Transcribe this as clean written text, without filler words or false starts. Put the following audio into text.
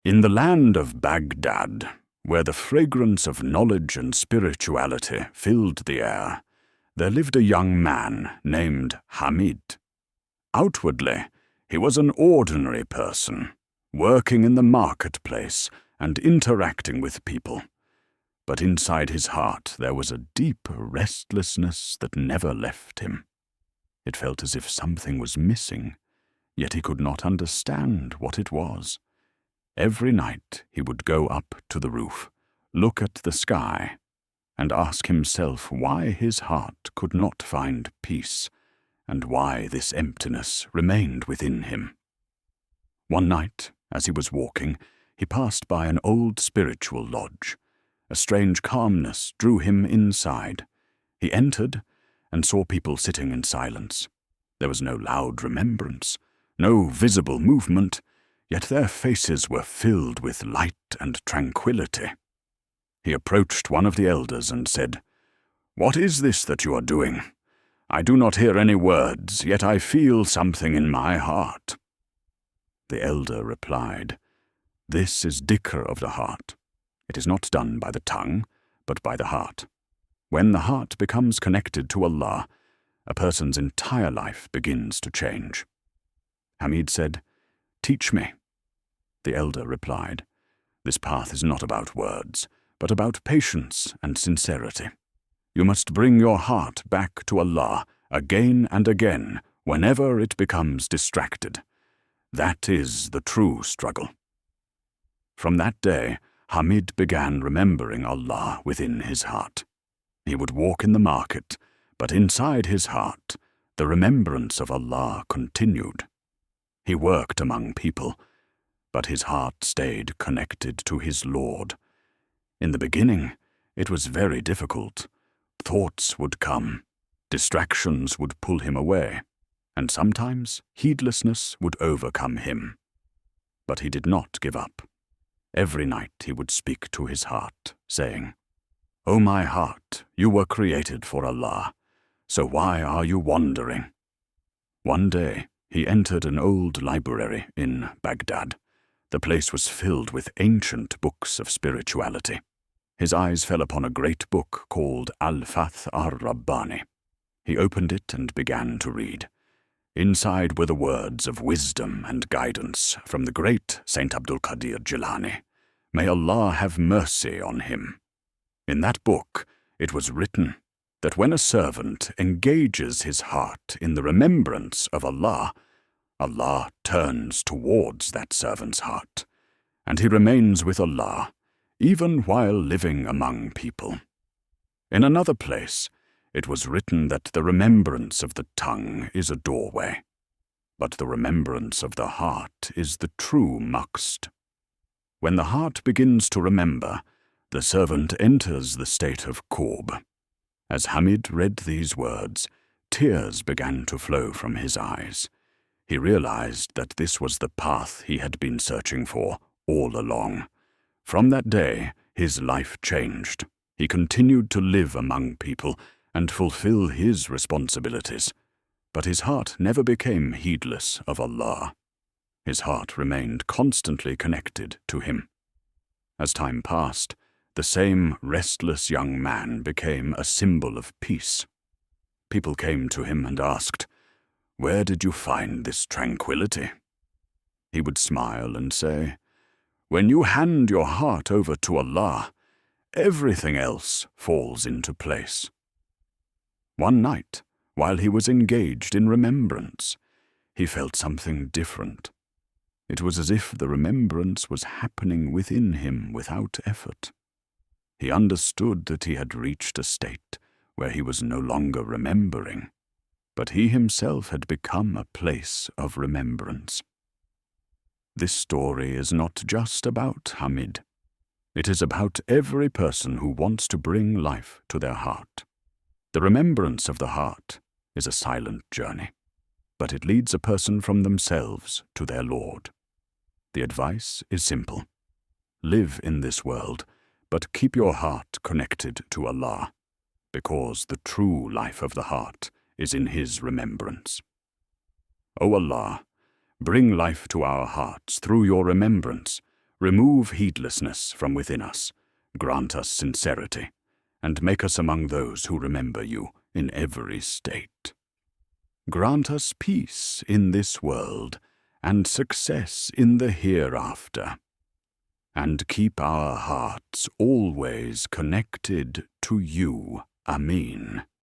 In the land of Baghdad, where the fragrance of knowledge and spirituality filled the air, there lived a young man named Hamid. Outwardly, he was an ordinary person, working in the marketplace and interacting with people. But inside his heart there was a deep restlessness that never left him. It felt as if something was missing, yet he could not understand what it was. Every night he would go up to the roof, look at the sky, and ask himself why his heart could not find peace, and why this emptiness remained within him. One night, as he was walking, he passed by an old spiritual lodge. A strange calmness drew him inside. He entered and saw people sitting in silence. There was no loud remembrance, no visible movement, yet their faces were filled with light and tranquility. He approached one of the elders and said, "What is this that you are doing? I do not hear any words, yet I feel something in my heart." The elder replied, "This is Dhikr of the heart. It is not done by the tongue, but by the heart. When the heart becomes connected to Allah, a person's entire life begins to change." Hamid said, "Teach me." The elder replied, "This path is not about words, but about patience and sincerity. You must bring your heart back to Allah again and again whenever it becomes distracted. That is the true struggle." From that day, Hamid began remembering Allah within his heart. He would walk in the market, but inside his heart, the remembrance of Allah continued. He worked among people, but his heart stayed connected to his Lord. In the beginning, it was very difficult. Thoughts would come, distractions would pull him away, and sometimes heedlessness would overcome him. But he did not give up. Every night he would speak to his heart, saying, "O my heart, you were created for Allah, so why are you wandering?" One day he entered an old library in Baghdad. The place was filled with ancient books of spirituality. His eyes fell upon a great book called Fath Rabbani. He opened it and began to read. Inside were the words of wisdom and guidance from the great Sheikh Abdul Qadir Jilani. May Allah have mercy on him. In that book, it was written that when a servant engages his heart in the remembrance of Allah, Allah turns towards that servant's heart, and he remains with Allah, even while living among people. In another place, it was written that the remembrance of the tongue is a doorway, but the remembrance of the heart is the true maqsad. When the heart begins to remember, the servant enters the state of qurb. As Hamid read these words, tears began to flow from his eyes. He realized that this was the path he had been searching for all along. From that day, his life changed. He continued to live among people and fulfill his responsibilities, but his heart never became heedless of Allah. His heart remained constantly connected to him. As time passed, the same restless young man became a symbol of peace. People came to him and asked, "Where did you find this tranquility?" He would smile and say, "When you hand your heart over to Allah, everything else falls into place." One night, while he was engaged in remembrance, he felt something different. It was as if the remembrance was happening within him without effort. He understood that he had reached a state where he was no longer remembering, but he himself had become a place of remembrance. This story is not just about Hamid. It is about every person who wants to bring life to their heart. The remembrance of the heart is a silent journey, but it leads a person from themselves to their Lord. The advice is simple. Live in this world, but keep your heart connected to Allah, because the true life of the heart is in His remembrance. O Allah, bring life to our hearts through your remembrance, Remove heedlessness from within us, grant us sincerity, and make us among those who remember you in every state. Grant us peace in this world and success in the hereafter, and keep our hearts always connected to you. Amin.